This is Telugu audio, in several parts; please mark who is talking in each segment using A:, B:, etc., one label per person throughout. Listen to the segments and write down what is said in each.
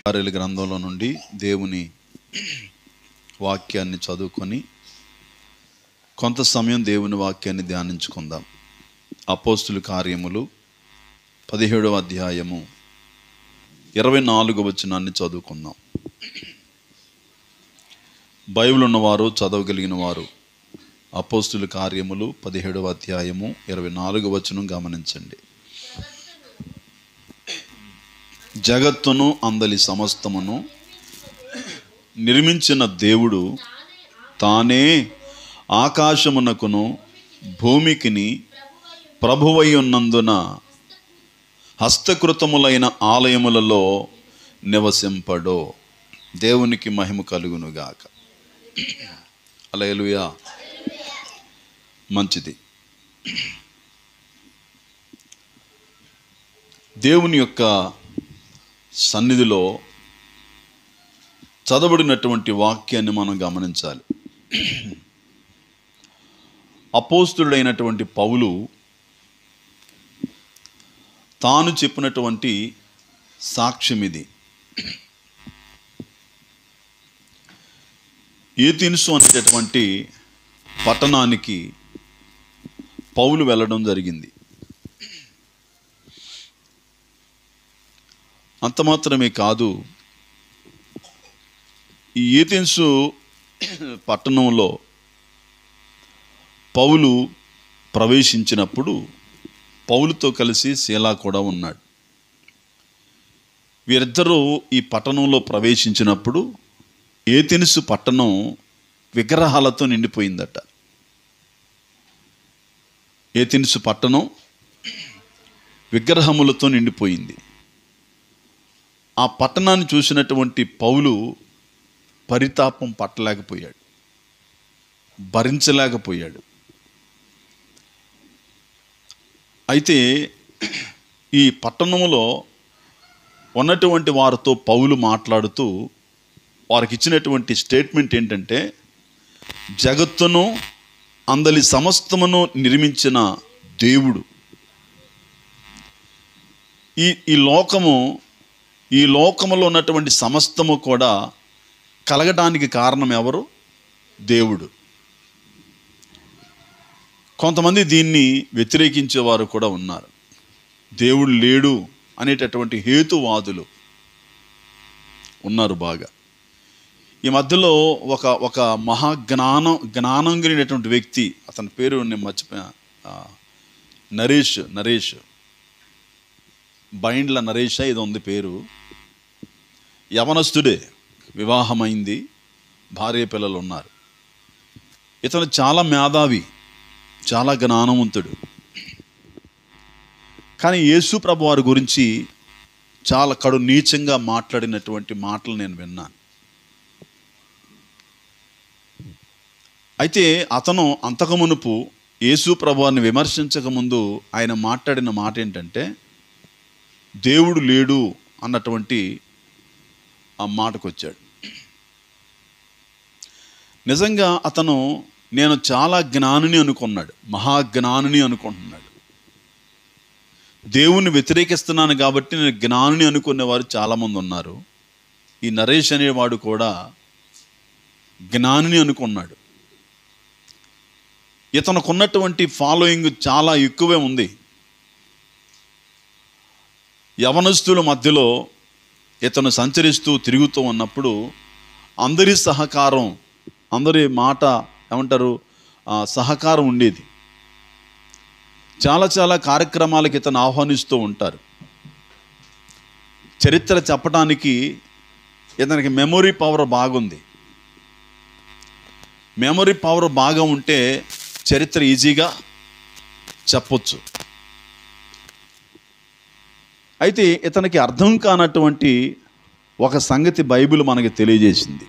A: కార్యాల గ్రంథంలో నుండి దేవుని వాక్యాన్ని చదువుకొని కొంత సమయం దేవుని వాక్యాన్ని ధ్యానించుకుందాం. అపోస్తుల కార్యములు 17వ అధ్యాయము 24వ వచనాన్ని చదువుకుందాం. బైబిల్ ఉన్నవారు, చదవగలిగిన వారు అపోస్తుల కార్యములు 17వ అధ్యాయము 24వ వచనం గమనించండి. జగత్తును అందలి సమస్తమును నిర్మించిన దేవుడు తానే ఆకాశమునకును భూమికిని ప్రభువై ఉన్నందున హస్తకృతములైన ఆలయములలో నివసింపడో. దేవునికి మహిమ కలుగునుగాక. హల్లెలూయా. మంచిది. దేవుని యొక్క సన్నిధిలో చదవబడినటువంటి వాక్యాన్ని మనం గమనించాలి. అపోస్తులుడైనటువంటి పౌలు తాను చెప్పినటువంటి సాక్ష్యం ఇది. ఏథెన్సు అనేటటువంటి పట్టణానికి పౌలు వెళ్ళడం జరిగింది. అంత మాత్రమే కాదు, ఈ ఏథెన్సు పట్టణంలో పౌలు ప్రవేశించినప్పుడు పౌలుతో కలిసి శీలా కూడా ఉన్నాడు. వీరిద్దరూ ఈ పట్టణంలో ప్రవేశించినప్పుడు ఏథెన్సు పట్టణం విగ్రహాలతో నిండిపోయిందట. ఏథెన్సు పట్టణం విగ్రహములతో నిండిపోయింది. ఆ పట్టణాన్ని చూసినటువంటి పౌలు పరితాపం పట్టలేకపోయాడు, భరించలేకపోయాడు. అయితే ఈ పట్టణంలో ఉన్నటువంటి వారితో పౌలు మాట్లాడుతూ వారికి ఇచ్చినటువంటి స్టేట్మెంట్ ఏంటంటే, జగత్తును అందలి సమస్తమును నిర్మించిన దేవుడు, ఈ లోకములో ఉన్నటువంటి సమస్తము కూడా కలగడానికి కారణం ఎవరు? దేవుడు. కొంతమంది దీన్ని వ్యతిరేకించేవారు కూడా ఉన్నారు. దేవుడు లేడు అనేటటువంటి హేతువాదులు ఉన్నారు బాగా. ఈ మధ్యలో ఒక జ్ఞానం కలిగినటువంటి వ్యక్తి, అతని పేరు నేను మర్చిపోయా, నరేష్ బైండ్ల నరేష్ ఇది ఉంది పేరు. యవనస్తుడే, వివాహమైంది, భార్య పిల్లలు ఉన్నారు. ఇతను చాలా మేధావి, చాలా జ్ఞానవంతుడు. కానీ యేసు ప్రభు వారి గురించి చాలా కడు నీచంగా మాట్లాడినటువంటి మాటలు నేను విన్నాను. అయితే అతను అంతకు మునుపు యేసు ప్రభు వారిని విమర్శించకముందు ఆయన మాట్లాడిన మాట ఏంటంటే, దేవుడు లేడు అన్నటువంటి ఆ మాటకు వచ్చాడు. నిజంగా అతను నేను చాలా జ్ఞానిని అనుకున్నాడు, మహాజ్ఞానిని అనుకుంటున్నాడు. దేవుణ్ణి వ్యతిరేకిస్తున్నాను కాబట్టి నేను జ్ఞానిని అనుకునేవారు చాలామంది ఉన్నారు. ఈ నరేష్ అనేవాడు కూడా జ్ఞానిని అనుకున్నాడు. ఇతనుకున్నటువంటి ఫాలోయింగ్ చాలా ఎక్కువే ఉంది. యవనస్తుల మధ్యలో ఇతను సంచరిస్తూ తిరుగుతూ ఉన్నప్పుడు అందరి సహకారం, అందరి మాట ఏమంటారు, సహకారం ఉండేది. చాలా కార్యక్రమాలకి ఇతను ఆహ్వానిస్తూ ఉంటారు. చరిత్ర చెప్పడానికి ఇతనికి మెమొరీ పవర్ బాగుంది. మెమొరీ పవర్ బాగా ఉంటే చరిత్ర ఈజీగా చెప్పొచ్చు. అయితే ఇతనికి అర్థం కానటువంటి ఒక సంగతి బైబిల్ మనకి తెలియజేసింది.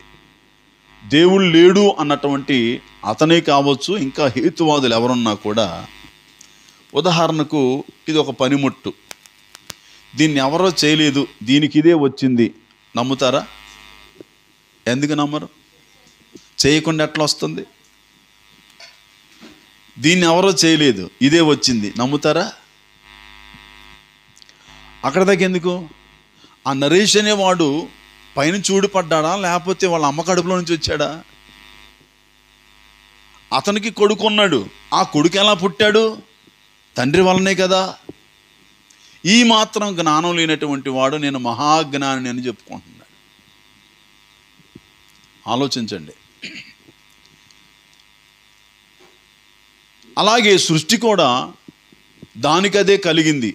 A: దేవుడు లేడు అన్నటువంటి అతనే కావచ్చు, ఇంకా హేతువాదులు ఎవరున్నా కూడా. ఉదాహరణకు ఇది ఒక పనిముట్టు, దీన్ని ఎవరో చేయలేదు, దీనికి ఇదే వచ్చింది, నమ్ముతారా? ఎందుకు నమ్మరు? చేయకుండా ఎట్లా వస్తుంది? దీన్ని ఎవరో చేయలేదు, ఇదే వచ్చింది, నమ్ముతారా? అక్కడ దాకా ఎందుకు? ఆ నరేష్ అనేవాడు పైన చూడుపడ్డా లేకపోతే వాళ్ళ అమ్మ కడుపులో నుంచి వచ్చాడా? అతనికి కొడుకు ఉన్నాడు. ఆ కొడుకు ఎలా పుట్టాడు? తండ్రి వల్లనే కదా. ఈ మాత్రం జ్ఞానం లేనటువంటి వాడు నేను మహాజ్ఞాని అని చెప్పుకుంటున్నాడు. ఆలోచించండి. అలాగే సృష్టి కూడా దానికదే కలిగింది.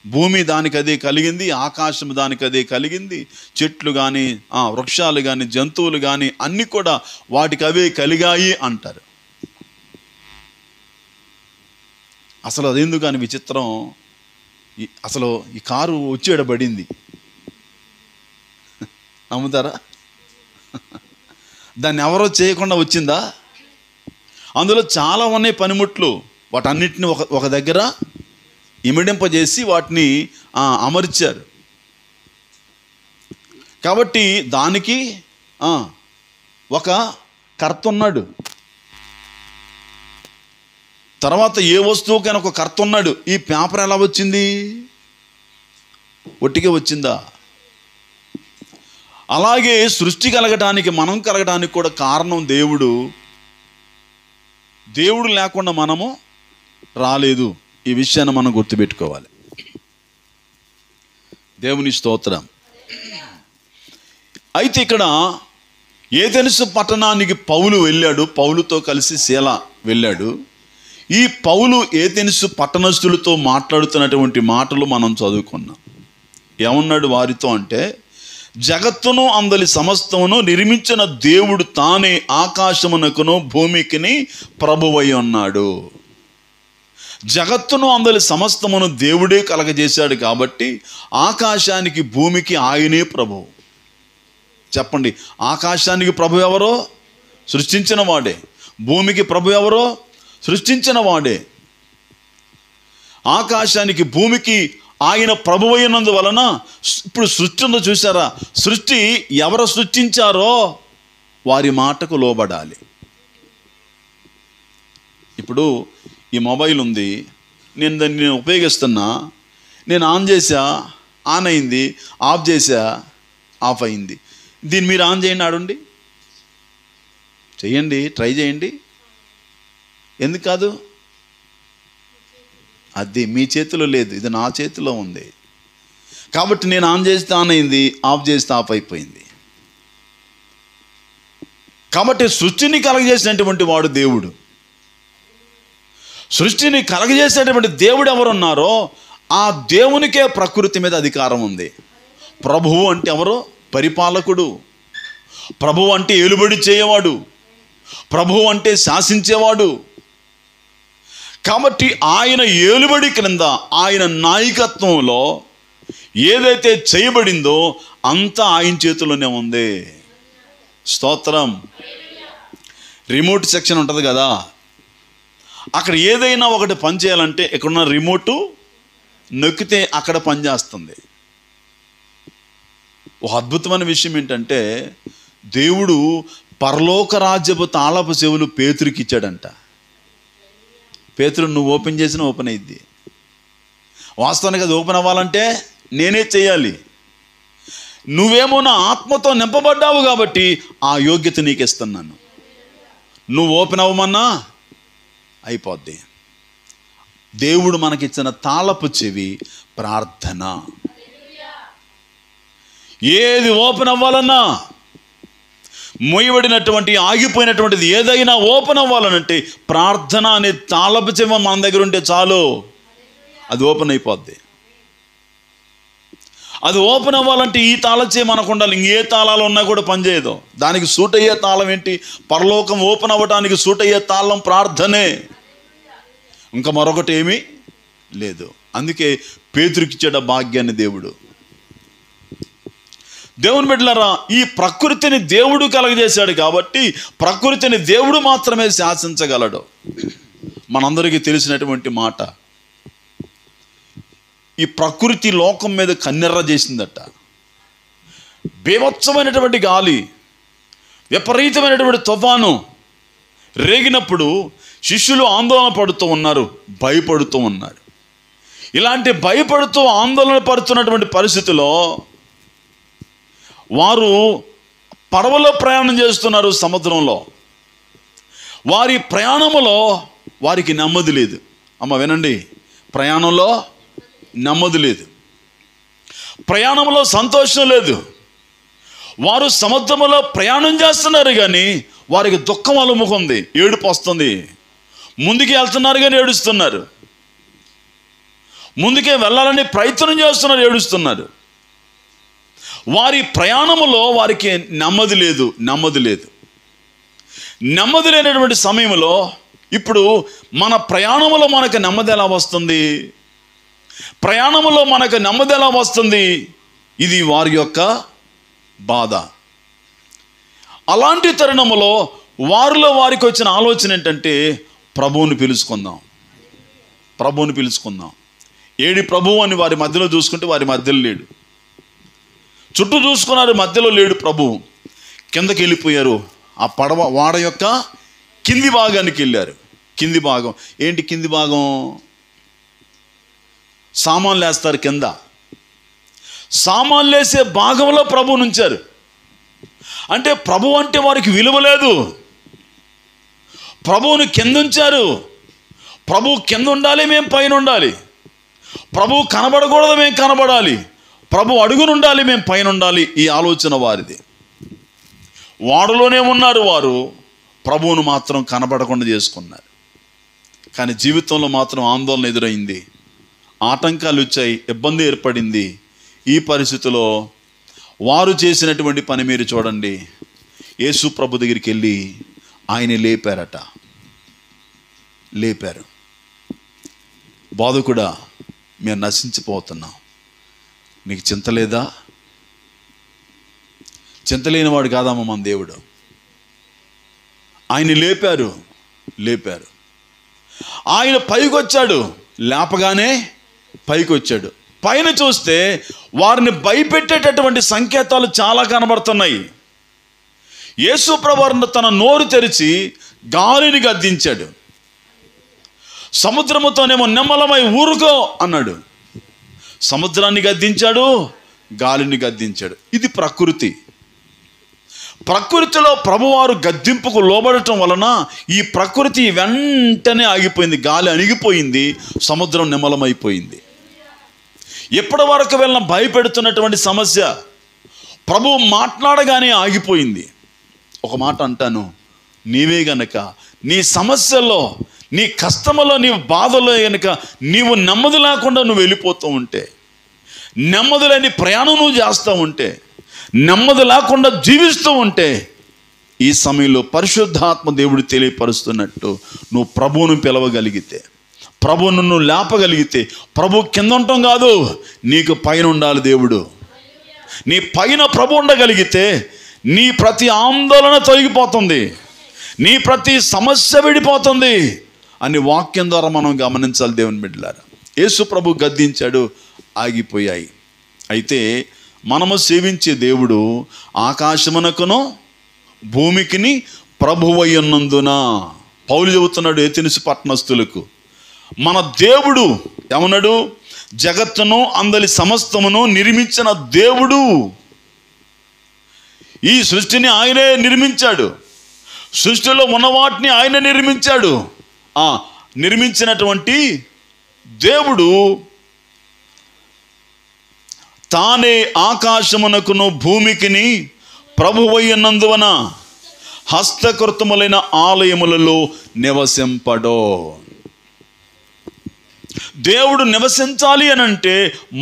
A: భూమి దానికదే కలిగింది, ఆకాశం దానికదే కలిగింది, చెట్లు కానీ వృక్షాలు కానీ జంతువులు కానీ అన్నీ కూడా వాటికి అవే కలిగాయి అంటారు. అసలు అదెందుకు కానీ విచిత్రం. అసలు ఈ కారు వచ్చేడబడింది, నమ్ముతారా? దాన్ని ఎవరో చేయకుండా వచ్చిందా? అందులో చాలా ఉన్నాయి పనిముట్లు. వాటన్నిటిని ఒక దగ్గర ఇమిడింపజేసి వాటిని అమర్చారు. కాబట్టి దానికి ఒక కర్త ఉన్నాడు. తర్వాత ఏ వస్తువుకైనా ఒక కర్త ఉన్నాడు. ఈ పేపర్ ఎలా వచ్చింది? ఒట్టిగా వచ్చిందా? అలాగే సృష్టి కలగటానికి, మనం కలగటానికి కూడా కారణం దేవుడు. దేవుడు లేకుండా మనము రాలేదు. ఈ విషయాన్ని మనం గుర్తుపెట్టుకోవాలి. దేవుని స్తోత్రం. అయితే ఇక్కడ ఏథెన్సు పట్టణానికి పౌలు వెళ్ళాడు. పౌలుతో కలిసి శీల వెళ్ళాడు. ఈ పౌలు ఏథెన్సు పట్టణస్థులతో మాట్లాడుతున్నటువంటి మాటలు మనం చదువుకున్నాం. ఏమన్నాడు వారితో అంటే, జగత్తును అందలి సమస్తమును నిర్మించిన దేవుడు తానే ఆకాశమునకును భూమికిని ప్రభువై ఉన్నాడు. జగత్తును అందలి సమస్తమును దేవుడే కలగజేశాడు కాబట్టి ఆకాశానికి భూమికి ఆయనే ప్రభువు. చెప్పండి, ఆకాశానికి ప్రభు ఎవరో? సృష్టించిన వాడే. భూమికి ప్రభు ఎవరో? సృష్టించిన వాడే. ఆకాశానికి భూమికి ఆయన ప్రభువు అయినందువలన ఇప్పుడు సృష్టి ఉందో చూసారా? సృష్టి ఎవరు సృష్టించారో వారి మాటకు లోబడాలి. ఇప్పుడు ఈ మొబైల్ ఉంది, నేను దాన్ని ఉపయోగిస్తున్నా. నేను ఆన్ చేసా, ఆన్ అయింది, ఆఫ్ చేసా, ఆఫ్ అయింది. దీన్ని మీరు ఆన్ చేయండి, ఆడుండి చెయ్యండి, ట్రై చేయండి. ఎందుకు కాదు? అది మీ చేతిలో లేదు, ఇది నా చేతిలో ఉంది. కాబట్టి నేను ఆన్ చేస్తే ఆన్ అయింది, ఆఫ్ చేస్తే ఆఫ్ అయిపోయింది. కాబట్టి సృష్టిని కలగజేసినటువంటి వాడు దేవుడు. సృష్టిని కలగజేసేటువంటి దేవుడు ఎవరున్నారో ఆ దేవునికే ప్రకృతి మీద అధికారం ఉంది. ప్రభువు అంటే ఎవరు? పరిపాలకుడు. ప్రభువు అంటే ఏలుబడి చేయవాడు. ప్రభువు అంటే శాసించేవాడు. కాబట్టి ఆయన ఏలుబడి క్రింద, ఆయన నాయకత్వంలో ఏదైతే చేయబడిందో అంతా ఆయన చేతిలోనే ఉంది. స్తోత్రం. రిమోట్ సెక్షన్ ఉంటుంది కదా, అక్కడ ఏదైనా ఒకటి పని చేయాలంటే ఇక్కడున్న రిమోటు నొక్కితే అక్కడ పనిచేస్తుంది. ఒక అద్భుతమైన విషయం ఏంటంటే, దేవుడు పరలోక రాజ్యపు తాళపు చెవులు పేతురికి ఇచ్చాడంట. పేతురు నువ్వు ఓపెన్ చేసినా ఓపెన్ అయ్యిద్ది. వాస్తవానికి అది ఓపెన్ అవ్వాలంటే నేనే చేయాలి. నువ్వేమో నా ఆత్మతో నింపబడ్డావు కాబట్టి ఆ యోగ్యత నీకు ఇస్తున్నాను. నువ్వు ఓపెన్ అవ్వమన్నా అయిపోద్ది. దేవుడు మనకిచ్చిన తాళపు చెవి ప్రార్థన. ఏది ఓపెన్ అవ్వాలన్నా, మొయ్యబడినటువంటి ఆగిపోయినటువంటిది ఏదైనా ఓపెన్ అవ్వాలనంటే ప్రార్థన అనే తాళపు చెవి మన దగ్గర ఉంటే చాలు, అది ఓపెన్ అయిపోద్ది. అది ఓపెన్ అవ్వాలంటే ఈ తాళం చెవి మనకు ఉండాలి. ఇంకే తాళాలు ఉన్నా కూడా పనిచేయదు. దానికి సూట్ అయ్యే తాళం ఏంటి? పరలోకం ఓపెన్ అవ్వడానికి సూట్ అయ్యే తాళం ప్రార్థనే. ఇంకా మరొకటి ఏమీ లేదు. అందుకే పేతురుకిచ్చాడు భాగ్యాన్ని దేవుడు. దేవుని బిడ్డలారా, ఈ ప్రకృతిని దేవుడు కలగజేశాడు కాబట్టి ప్రకృతిని దేవుడు మాత్రమే శాసించగలడు. మనందరికీ తెలిసినటువంటి మాట. ఈ ప్రకృతి లోకం మీద కన్నెర్ర చేసిందట. బీభత్సమైనటువంటి గాలి, విపరీతమైనటువంటి తుఫాను రేగినప్పుడు శిష్యులు ఆందోళన పడుతూ ఉన్నారు, భయపడుతూ ఉన్నారు. ఇలాంటి భయపడుతూ ఆందోళన పడుతున్నటువంటి పరిస్థితిలో వారు పడవలో ప్రయాణం చేస్తున్నారు సముద్రంలో. వారి ప్రయాణములో వారికి నెమ్మది లేదు. అమ్మ వినండి, ప్రయాణంలో నెమ్మది లేదు, ప్రయాణంలో సంతోషం లేదు. వారు సముద్రంలో ప్రయాణం చేస్తున్నారు కానీ వారికి దుఃఖం అలుముకుంది, ఏడుపు వస్తుంది. ముందుకు వెళ్తున్నారు కానీ ఏడుస్తున్నారు, ముందుకే వెళ్ళాలని ప్రయత్నం చేస్తున్నారు, ఏడుస్తున్నారు. వారి ప్రయాణములో వారికి నెమ్మది లేదు. నెమ్మది లేనటువంటి సమయంలో ఇప్పుడు మన ప్రయాణములో మనకు నెమ్మది ఎలా వస్తుంది? ప్రయాణములో మనకు నెమ్మది ఎలా వస్తుంది? ఇది వారి యొక్క బాధ. అలాంటి తరుణములో వారిలో వారికి వచ్చిన ఆలోచన ఏంటంటే, ప్రభువుని పిలుచుకుందాం. ఏడి ప్రభువు అని వారి మధ్యలో చూసుకుంటే వారి మధ్యలో లేడు. చుట్టూ చూసుకున్నారు, మధ్యలో లేడు ప్రభువు. కిందకి వెళ్ళిపోయారు. ఆ వాడ యొక్క కింది భాగానికి వెళ్ళారు. కింది భాగం ఏంటి? కింది భాగం సామాన్లు వేస్తారు కింద. సామాన్లు వేసే భాగంలో ప్రభువుని ఉంచారు. అంటే ప్రభు అంటే వారికి విలువ లేదు. ప్రభువుని కింద ఉంచారు. ప్రభువు కింద ఉండాలి, మేము పైన ఉండాలి. ప్రభువు కనబడకూడదు, మేము కనబడాలి. ప్రభు అడుగునుండాలి, మేము పైన ఉండాలి. ఈ ఆలోచన వారిది. వాడులోనే ఉన్నారు వారు, ప్రభువును మాత్రం కనబడకుండా చేసుకున్నారు. కానీ జీవితంలో మాత్రం ఆందోళన ఎదురైంది, ఆటంకాలు వచ్చాయి, ఇబ్బంది ఏర్పడింది. ఈ పరిస్థితిలో వారు చేసినటువంటి పని మీరు చూడండి. యేసు ప్రభు దగ్గరికి వెళ్ళి ఆయన లేపారు. బోధకుడా, మేము నశించిపోతున్నాం, నీకు చింత లేదా? చింత లేనివాడు కాదమ్మ మన దేవుడు. ఆయన లేపారు. ఆయన పైకి వచ్చాడు, లేపగానే పైకి వచ్చాడు. పైన చూస్తే వారిని భయపెట్టేటటువంటి సంకేతాలు చాలా కనబడుతున్నాయి. యేసు ప్రభువు తన నోరు తెరిచి గాలిని గద్దించాడు. సముద్రముతోనేమో నిమ్మలమై ఊరుకో అన్నాడు. సముద్రాన్ని గద్దించాడు, గాలిని గద్దించాడు. ఇది ప్రకృతిలో ప్రభువారు గద్దింపుకు లోబడటం వలన ఈ ప్రకృతి వెంటనే ఆగిపోయింది. గాలి అణిగిపోయింది, సముద్రం నిమ్మలమైపోయింది. ఎప్పటి వరకు వెళ్ళిన భయపెడుతున్నటువంటి సమస్య ప్రభువు మాట్లాడగానే ఆగిపోయింది. ఒక మాట అంటాను, నీవే గనక నీ సమస్యలో, నీ కష్టములో, నీ బాధలో గనక నీవు నెమ్మది లేకుండా నువ్వు వెళ్ళిపోతూ ఉంటే, నెమ్మది లేని ప్రయాణం నువ్వు చేస్తూ ఉంటే, నెమ్మది లేకుండా జీవిస్తూ ఉంటే, ఈ సమయంలో పరిశుద్ధాత్మ దేవుడు తెలియపరుస్తున్నట్టు నువ్వు ప్రభువును పిలవగలిగితే, ప్రభువును నువ్వు లేపగలిగితే, ప్రభు కింద ఉండటం కాదు, నీకు పైన ఉండాలి దేవుడు. నీ పైన ప్రభు ఉండగలిగితే నీ ప్రతి ఆందోళన తొలగిపోతుంది, నీ ప్రతి సమస్య విడిపోతుంది అని వాక్యం ద్వారా మనం గమనించాలి. దేవుని బిడ్డలారా, యేసు ప్రభు గద్దించాడు, ఆగిపోయాయి. అయితే మనము సేవించే దేవుడు ఆకాశమునకును భూమికిని ప్రభువయ్యున్నందున, పౌలు చెబుతున్నాడు ఏథెన్సు పట్టణస్థులకు, మన దేవుడు ఏమన్నాడు? జగత్తును అందలి సమస్తమును నిర్మించిన దేవుడు. ఈ సృష్టిని ఆయనే నిర్మించాడు. సృష్టిలో ఉన్న వాటిని ఆయన నిర్మించాడు. నిర్మించినటువంటి దేవుడు తానే ఆకాశమునకును భూమికిని ప్రభువయ్యున్నందువన హస్తకృతములైన ఆలయములలో నివసింపడో. దేవుడు నివసించాలి అని అంటే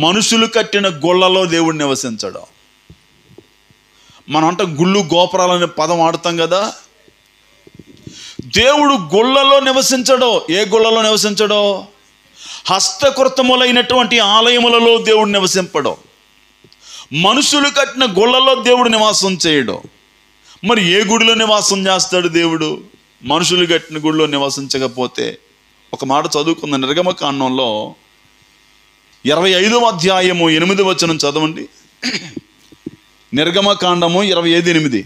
A: మనుషులు కట్టిన గుళ్ళలో దేవుడు నివసించడు. మనం అంటే గుళ్ళు గోపురాలనే పదం ఆడుతాం కదా. దేవుడు గుళ్ళలో నివసించడో. ఏ గుళ్ళలో నివసించడో? హస్తకృతములైనటువంటి ఆలయములలో దేవుడు నివసింపడో. మనుషులు కట్టిన గుళ్ళలో దేవుడు నివాసం చేయడు. మరి ఏ గుడిలో నివాసం చేస్తాడు దేవుడు? మనుషులు కట్టిన గుడిలో నివసించకపోతే, ఒక మాట చదువుకుందాం. నిర్గమకాండంలో 25వ అధ్యాయము 8వ వచనం చదవండి. నిర్గమకాండము 25:8.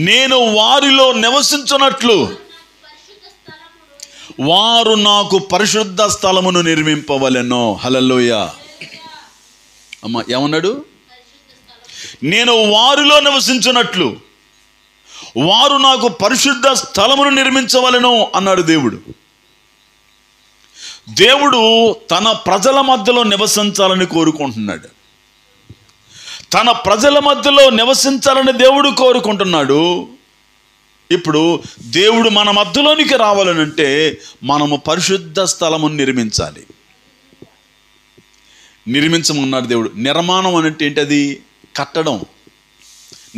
A: నేను వారిలో నివసించున్నట్లు వారు నాకు పరిశుద్ధ స్థలమును నిర్మింపవలెను. హల్లెలూయా. అమ్మ ఏమన్నాడు? నేను వారిలో నివసించున్నట్లు వారు నాకు పరిశుద్ధ స్థలమును నిర్మించవలెను అన్నాడు దేవుడు. దేవుడు తన ప్రజల మధ్యలో నివసించాలని కోరుకుంటున్నాడు. తన ప్రజల మధ్యలో నివసించాలని దేవుడు కోరుకుంటున్నాడు. ఇప్పుడు దేవుడు మన మధ్యలోనికి రావాలనంటే మనము పరిశుద్ధ స్థలమును నిర్మించాలి. నిర్మించమన్నాడు దేవుడు. నిర్మాణం అంటే ఏంటది? కట్టడం.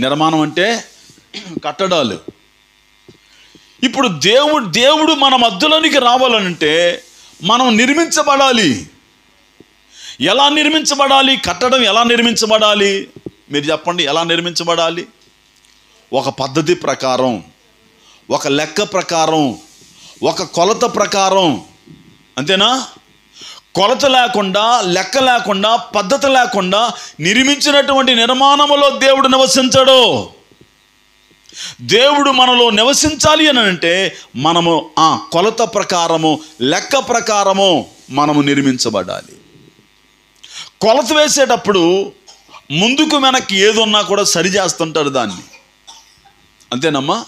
A: నిర్మాణం అంటే కట్టడాలు. ఇప్పుడు దేవుడు మన మధ్యలోనికి రావాలనంటే మనం నిర్మించబడాలి. ఎలా నిర్మించబడాలి? కట్టడం ఎలా నిర్మించబడాలి? మీరు చెప్పండి, ఎలా నిర్మించబడాలి? ఒక పద్ధతి ప్రకారం, ఒక లెక్క ప్రకారం, ఒక కొలత ప్రకారం. అంతేనా? కొలత లేకుండా, లెక్క లేకుండా, పద్ధతి లేకుండా నిర్మించినటువంటి నిర్మాణములో దేవుడు నివసించడు. దేవుడు మనలో నివసించాలి అని అంటే మనము ఆ కొలత ప్రకారము, లెక్క ప్రకారము మనము నిర్మించబడాలి. కొలత వేసేటప్పుడు ముందుకు వెనక్కి ఏదున్నా కూడా సరి చేస్తుంటారు దాన్ని. అంతేనమ్మా?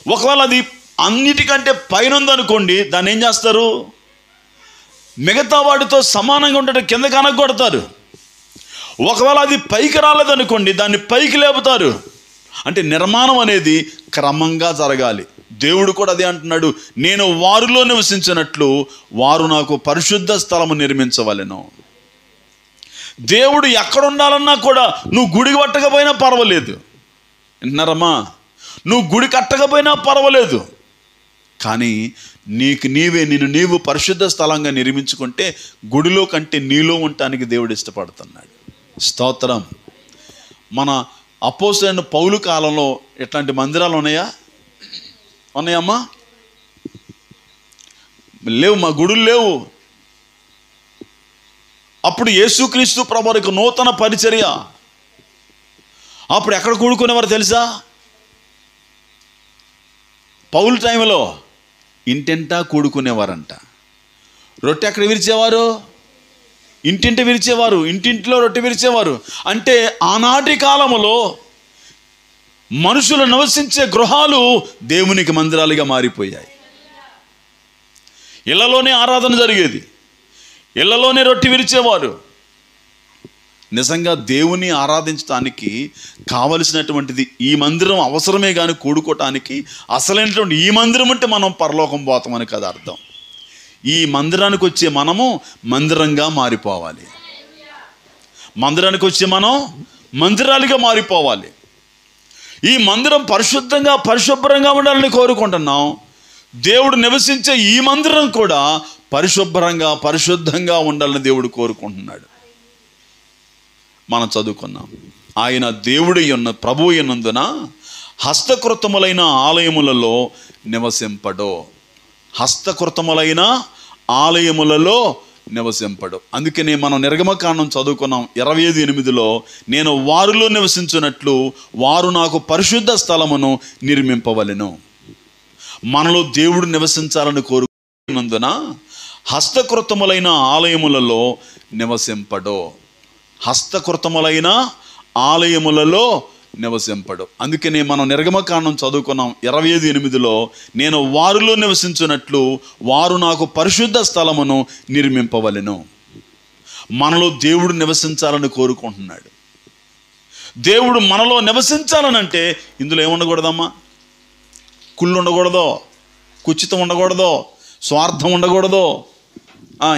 A: ఒకవేళ అది అన్నిటికంటే పైన ఉందనుకోండి, దాన్ని ఏం చేస్తారు? మిగతా వాటితో సమానంగా ఉండటం కింద కనగొడతారు. ఒకవేళ అది పైకి రాలేదనుకోండి, దాన్ని పైకి లేపుతారు. అంటే నిర్మాణం అనేది క్రమంగా జరగాలి. దేవుడు కూడా అదే అంటున్నాడు, నేను వారిలో నివసించినట్లు వారు నాకు పరిశుద్ధ స్థలము నిర్మించవలెను. దేవుడు ఎక్కడ ఉండాలన్నా కూడా నువ్వు గుడి కట్టకపోయినా పర్వాలేదు. వింటున్నారమ్మా? నువ్వు గుడి కట్టకపోయినా పర్వాలేదు, కానీ నిన్ను నీవు పరిశుద్ధ స్థలంగా నిర్మించుకుంటే గుడిలో కంటే నీలో ఉండటానికి దేవుడు ఇష్టపడుతున్నాడు. స్తోత్రం. మన అపోస్తలుడైన పౌలు కాలంలో ఎట్లాంటి మందిరాలు ఉన్నాయమ్మా? లేవు. మా గుడులు లేవు. అప్పుడు యేసుక్రీస్తు ప్రభువుకు నూతన పరిచర్య. అప్పుడు ఎక్కడ కూడుకునేవారు తెలుసా? పౌలు టైంలో ఇంటింటా కూడుకునేవారంట. రొట్టె ఎక్కడ విరిచేవారు? ఇంటింటి విరిచేవారు. ఇంటింటిలో రొట్టె విరిచేవారు. అంటే ఆనాటి కాలంలో మనుషులు నివసించే గృహాలు దేవునికి మందిరాలుగా మారిపోయాయి. ఇళ్లలోనే ఆరాధన జరిగేది, ఇళ్లలోనే రొట్టె విరిచేవారు. నిజంగా దేవుని ఆరాధించడానికి కావలసినటువంటిది ఈ మందిరం అవసరమే కానీ కూడుకోవటానికి అసలైనటువంటి ఈ మందిరం అంటే మనం పరలోకం పోతామని కదా అర్థం. ఈ మందిరానికి వచ్చే మనము మందిరంగా మారిపోవాలి. మందిరానికి వచ్చే మనం మందిరాలుగా మారిపోవాలి. ఈ మందిరం పరిశుభ్రంగా ఉండాలని కోరుకుంటున్నాం. దేవుడు నివసించే ఈ మందిరం కూడా పరిశుద్ధంగా ఉండాలని దేవుడు కోరుకుంటున్నాడు. మనం చదువుకున్నాం, ఆయన దేవుడు ప్రభువు అయినందున హస్తకృతములైన ఆలయములలో నివసింపడు. హస్తకృతములైన ఆలయములలో నివసింపడు. అందుకనే మనం నిర్గమకాండం చదువుకున్నాం 25:8, నేను వారిలో నివసించున్నట్లు వారు నాకు పరిశుద్ధ స్థలమును నిర్మింపవలెను. మనలో దేవుడు నివసించాలని కోరుకున్నందున హస్తకృతములైన ఆలయములలో నివసింపడు. హస్తకృతములైన ఆలయములలో నివసింపడు. అందుకనే మనం నిర్గమకాండం చదువుకున్నాం 25:8, నేను వారిలో నివసించున్నట్లు వారు నాకు పరిశుద్ధ స్థలమును నిర్మింపవలెను. మనలో దేవుడు నివసించాలని కోరుకుంటున్నాడు. దేవుడు మనలో నివసించాలనంటే ఇందులో ఏముండకూడదమ్మా? కుళ్ళు ఉండకూడదు, కుచితం ఉండకూడదు, స్వార్థం ఉండకూడదు.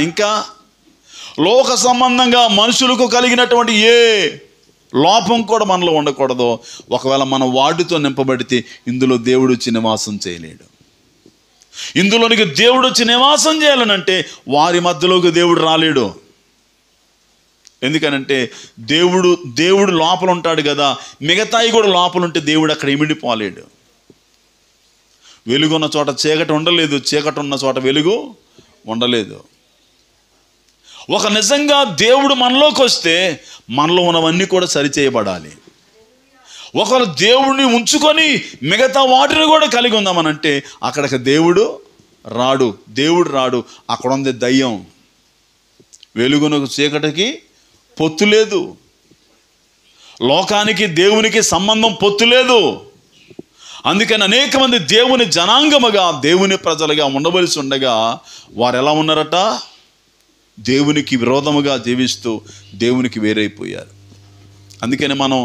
A: ఇంకా లోక సంబంధంగా మనుషులకు కలిగినటువంటి ఏ లోపం కూడా మనలో ఉండకూడదు. ఒకవేళ మనం వాటితో నింపబడితే ఇందులో దేవుడు వచ్చి నివాసం చేయలేడు. ఇందులోనికి దేవుడు వచ్చి నివాసం చేయాలనంటే వారి మధ్యలోకి దేవుడు రాలేడు. ఎందుకనంటే దేవుడు లోపల ఉంటాడు కదా, మిగతాయి కూడా లోపల ఉంటే దేవుడు అక్కడ ఇమిడిపోలేడు. వెలుగున్న చోట చీకటి ఉండలేదు, చీకటి ఉన్న చోట వెలుగు ఉండలేదు. ఒక నిజంగా దేవుడు మనలోకి వస్తే మనలో ఉన్నవన్నీ కూడా సరిచేయబడాలి. ఒకవేళ దేవుడిని ఉంచుకొని మిగతా వాటిని కూడా కలిగి ఉందామనంటే అక్కడికి దేవుడు రాడు, దేవుడు రాడు. అక్కడ ఉంది దయ్యం. వెలుగునకు చీకటికి పొత్తు లేదు. లోకానికి దేవునికి సంబంధం పొత్తు లేదు. అందుకని అనేక మంది దేవుని జనాంగముగా, దేవుని ప్రజలుగా ఉండవలసి ఉండగా వారు ఎలా ఉన్నారట? దేవునికి విరోధముగా జీవిస్తూ దేవునికి వేరైపోయారు. అందుకని మనం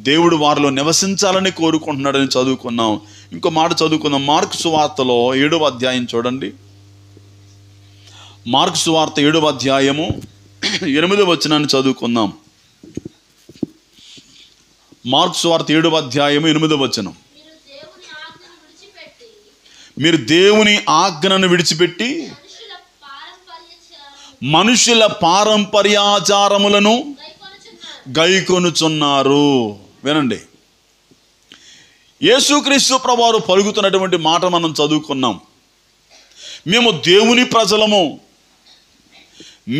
A: దేవుడు వారిలో నివసించాలని కోరుకుంటున్నాడని చదువుకున్నాం. ఇంకో మాట చదువుకుందాం. మార్కు సువార్తలో 7వ అధ్యాయం చూడండి. మార్కు సువార్త 7వ అధ్యాయము 8వ వచనాన్ని చదువుకుందాం. మార్కు సువార్త 7వ అధ్యాయము 8వ వచనం. మీరు దేవుని ఆజ్ఞను విడిచిపెట్టి మనుషుల పారంపర్యాచారములను గైకొనుచున్నారు. వినండి, యేసుక్రీస్తు ప్రభువారు పలుకుతున్నటువంటి మాట మనం చదువుకున్నాం. మేము దేవుని ప్రజలము,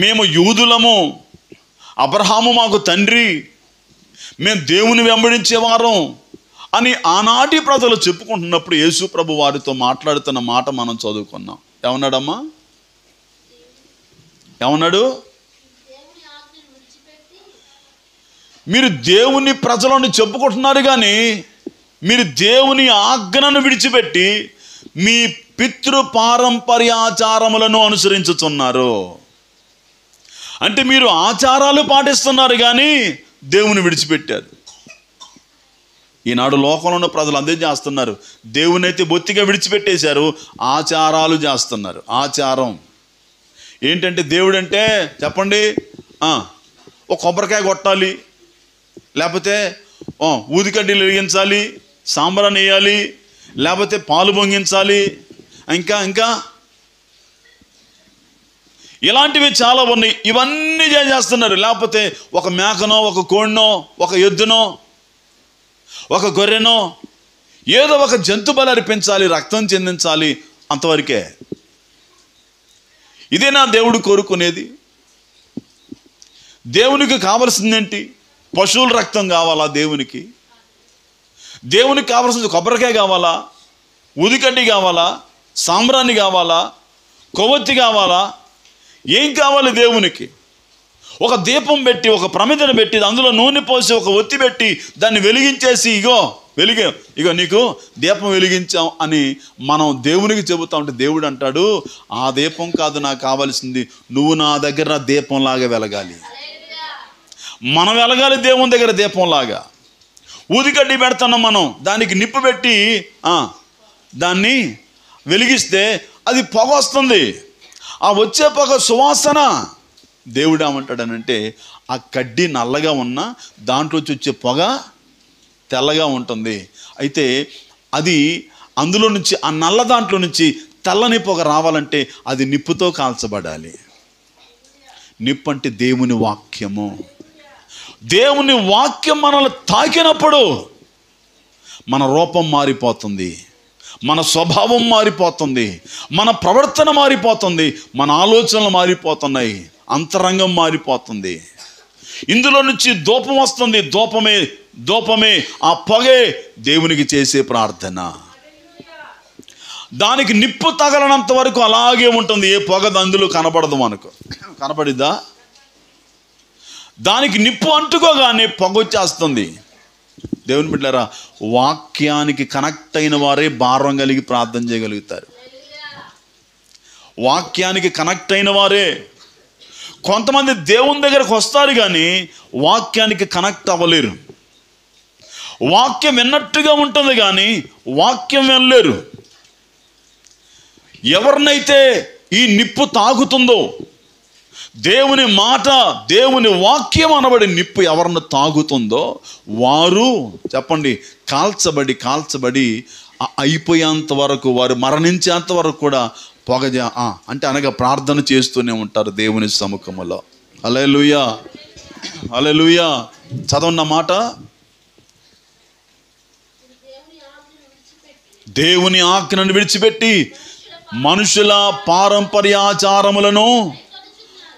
A: మేము యూదులము, అబ్రహాము మాకు తండ్రి, మేము దేవుని వెంబడించేవారం అని ఆనాటి ప్రజలు చెప్పుకుంటున్నప్పుడు యేసు ప్రభు వారితో మాట్లాడుతున్న మాట మనం చదువుకున్నాం. ఏమన్నాడమ్మా? ఏమన్నాడు? మీరు దేవుని ప్రజలను చెప్పుకుంటున్నారు, కానీ మీరు దేవుని ఆజ్ఞను విడిచిపెట్టి మీ పితృ పారంపర్యాచారములను అనుసరించుతున్నారు. అంటే మీరు ఆచారాలు పాటిస్తున్నారు కానీ దేవుని విడిచిపెట్టారు. ఈనాడు లోకంలో ఉన్న ప్రజలు అదే చేస్తున్నారు. దేవుని అయితే బొత్తిగా విడిచిపెట్టేశారు, ఆచారాలు చేస్తున్నారు. ఆచారం ఏంటంటే, దేవుడు అంటే చెప్పండి, ఒక కొబ్బరికాయ కొట్టాలి, లేకపోతే ఊదికడ్డీలు వెలిగించాలి, సాంబ్రాన్ని వేయాలి, లేకపోతే పాలు పొంగించాలి, ఇంకా ఇలాంటివి చాలా ఉన్నాయి. ఇవన్నీ చేస్తున్నారు. లేకపోతే ఒక మేకనో, ఒక కోడినో, ఒక ఎద్దునో, ఒక గొర్రెనో, ఏదో ఒక జంతు బలి అర్పించాలి, రక్తం చెందించాలి, అంతవరకే. ఇదేనా దేవుడు కోరుకునేది? దేవునికి కావలసిందేంటి? పశువుల రక్తం కావాలా దేవునికి? దేవునికి కావాల్సింది కొబ్బరికాయ కావాలా? ఊదికడ్డి కావాలా? సాంబ్రాన్ని కావాలా? కొవ్వొత్తి కావాలా? ఏం కావాలి దేవునికి? ఒక దీపం పెట్టి, ఒక ప్రమిదను పెట్టి, అందులో నూనె పోసి, ఒక ఒత్తి పెట్టి దాన్ని వెలిగించేసి, ఇగో నీకు దీపం వెలిగించాం అని మనం దేవునికి చెబుతా ఉంటే దేవుడు అంటాడు, ఆ దీపం కాదు నాకు కావాల్సింది, నువ్వు నా దగ్గర దీపంలాగా వెలగాలి. మనం వెలగాలి దేవుని దగ్గర దీపంలాగా. ఊదికడ్డి పెడుతున్నాం మనం, దానికి నిప్పు పెట్టి దాన్ని వెలిగిస్తే అది పొగ వస్తుంది. ఆ వచ్చే పొగ సువాసన. దేవుడు ఏమంటాడనంటే, ఆ కడ్డీ నల్లగా ఉన్న దాంట్లో వచ్చే పొగ తెల్లగా ఉంటుంది. అయితే అది అందులో నుంచి, ఆ నల్ల దాంట్లో నుంచి తెల్లని పొగ రావాలంటే అది నిప్పుతో కాల్చబడాలి. నిప్పు అంటే దేవుని వాక్యము. దేవుని వాక్యం మనల్ని తాకినప్పుడు మన రూపం మారిపోతుంది, మన స్వభావం మారిపోతుంది, మన ప్రవర్తన మారిపోతుంది, మన ఆలోచనలు మారిపోతున్నాయి, అంతరంగం మారిపోతుంది. ఇందులో నుంచి ధూపం వస్తుంది. ధూపమే ఆ పొగే దేవునికి చేసే ప్రార్థన. దానికి నిప్పు తగలనంత వరకు అలాగే ఉంటుంది. ఏ పొగ అందులో కనబడదు, మనకు కనబడిద్దా? దానికి నిప్పు అంటుకోగానే పొగ వచ్చేస్తుంది. దేవుని బిడ్డలారా, వాక్యానికి కనెక్ట్ అయిన వారే భారం కలిగి ప్రార్థన చేయగలుగుతారు. వాక్యానికి కనెక్ట్ అయిన వారే. కొంతమంది దేవుని దగ్గరకు వస్తారు కానీ వాక్యానికి కనెక్ట్ అవ్వలేరు. వాక్యం విన్నట్టుగా ఉంటుంది కానీ వాక్యం వినలేరు. ఎవరినైతే ఈ నిప్పు తాగుతుందో, దేవుని మాట, దేవుని వాక్యం అనబడి నిప్పు ఎవరిని తాగుతుందో వారు చెప్పండి కాల్చబడి అయిపోయేంత వరకు, వారు మరణించేంత వరకు కూడా పొగ అంటే అనగా ప్రార్థన చేస్తూనే ఉంటారు దేవుని సముఖములో. హల్లెలూయా, హల్లెలూయా. చదవన్న మాట, దేవుని ఆజ్ఞను విడిచిపెట్టి మనుషుల పారంపర్యాచారములను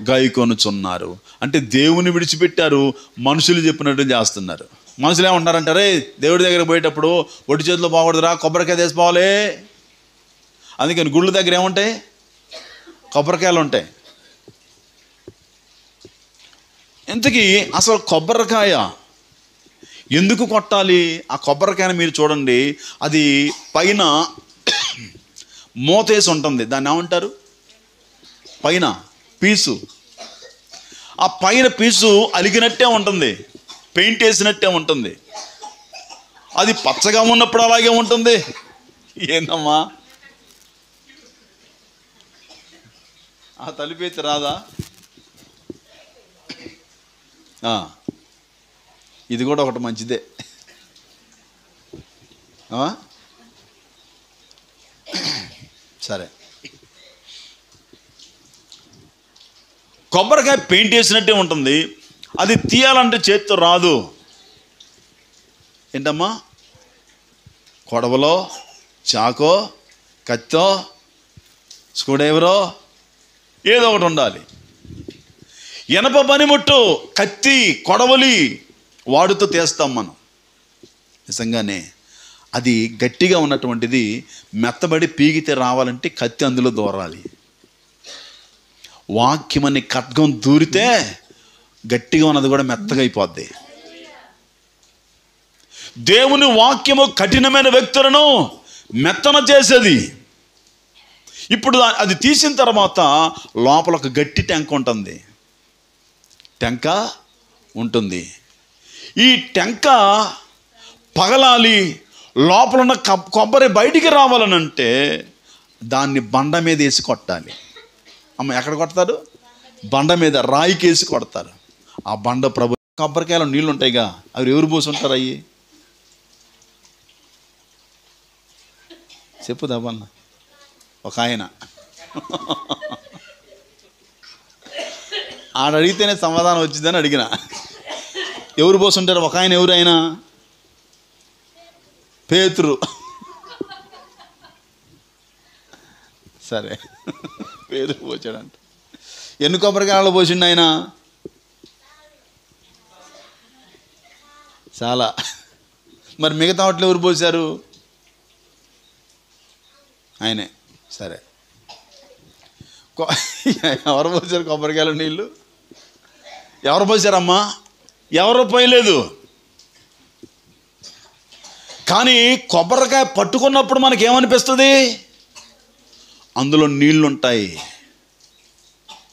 A: గైకొనుచున్నారు. అంటే దేవుని విడిచిపెట్టారు, మనుషులు చెప్పినట్టు చేస్తున్నారు. మనుషులు ఏమంటారంటారే, దేవుడి దగ్గర పోయేటప్పుడు ఒట్టి చేతిలో పోకూడదురా, కొబ్బరికాయ తీసుకోవాలి అందుకని గుళ్ళ దగ్గర ఏముంటాయి? కొబ్బరికాయలు ఉంటాయి. ఇంతకీ అసలు కొబ్బరికాయ ఎందుకు కొట్టాలి? ఆ కొబ్బరికాయని మీరు చూడండి, అది పైన మూతేసి ఉంటుంది. దాన్ని ఏమంటారు? పైన పీసు. ఆ పైన పీసు అలిగినట్టే ఉంటుంది, పెయింట్ వేసినట్టే ఉంటుంది. అది పచ్చగా ఉన్నప్పుడు అలాగే ఉంటుంది. ఏందమ్మా ఆ తలిపేతి రాదా? ఇది కూడా ఒకటి మంచిదే. సరే, కొబ్బరికాయ పెయింట్ వేసినట్టే ఉంటుంది. అది తీయాలంటే చేత్తో రాదు. ఏంటమ్మా? కొడవలో, చాకో, కత్తో, స్క్రూడ్రైవరో ఏదో ఒకటి ఉండాలి. ఎనప పనిముట్టు, కత్తి, కొడవలి వాడుతూ తీస్తాం మనం. నిజంగానే అది గట్టిగా ఉన్నటువంటిది మెత్తబడి పీగితే రావాలంటే కత్తి అందులో దూరాలి. వాక్యమని ఖడ్గం దూరితే గట్టిగా ఉన్నది కూడా మెత్తగా అయిపోద్ది. దేవుని వాక్యము కఠినమైన వ్యక్తులను మెత్తన చేసేది. ఇప్పుడు అది తీసిన తర్వాత లోపల ఒక గట్టి టెంక ఉంటుంది. టెంక ఉంటుంది. ఈ టెంక పగలాలి, లోపల ఉన్న కొబ్బరి బయటికి రావాలనంటే దాన్ని బండ మీద వేసి కొట్టాలి. అమ్మ ఎక్కడ కొడతారు? బండ మీద రాయికేసి కొడతారు. ఆ బండ ప్రభు. కొబ్బరికాయలో నీళ్ళు ఉంటాయిగా, అవి ఎవరు పోసి ఉంటారు? అయ్యి చెప్పు దబ్బన్న. ఒక ఆయన ఆడ అడిగితేనే సమాధానం వచ్చిందని అడిగిన. ఎవరు పోసుంటారు? ఒక ఆయన. ఎవరు ఆయన? పేతురు. సరే, పేతురు పోసాడంట. ఎన్ని కొబ్బరికాయలు పోసిండు ఆయన? చాలా. మరి మిగతా వాటిలో ఎవరు పోసారు? ఆయనే. సరే, ఎవరు పోసారు కొబ్బరికాయలు నీళ్ళు? ఎవరు పోసారమ్మా? ఎవరు పోయలేదు. కానీ కొబ్బరికాయ పట్టుకున్నప్పుడు మనకేమనిపిస్తుంది? అందులో నీళ్లుంటాయి.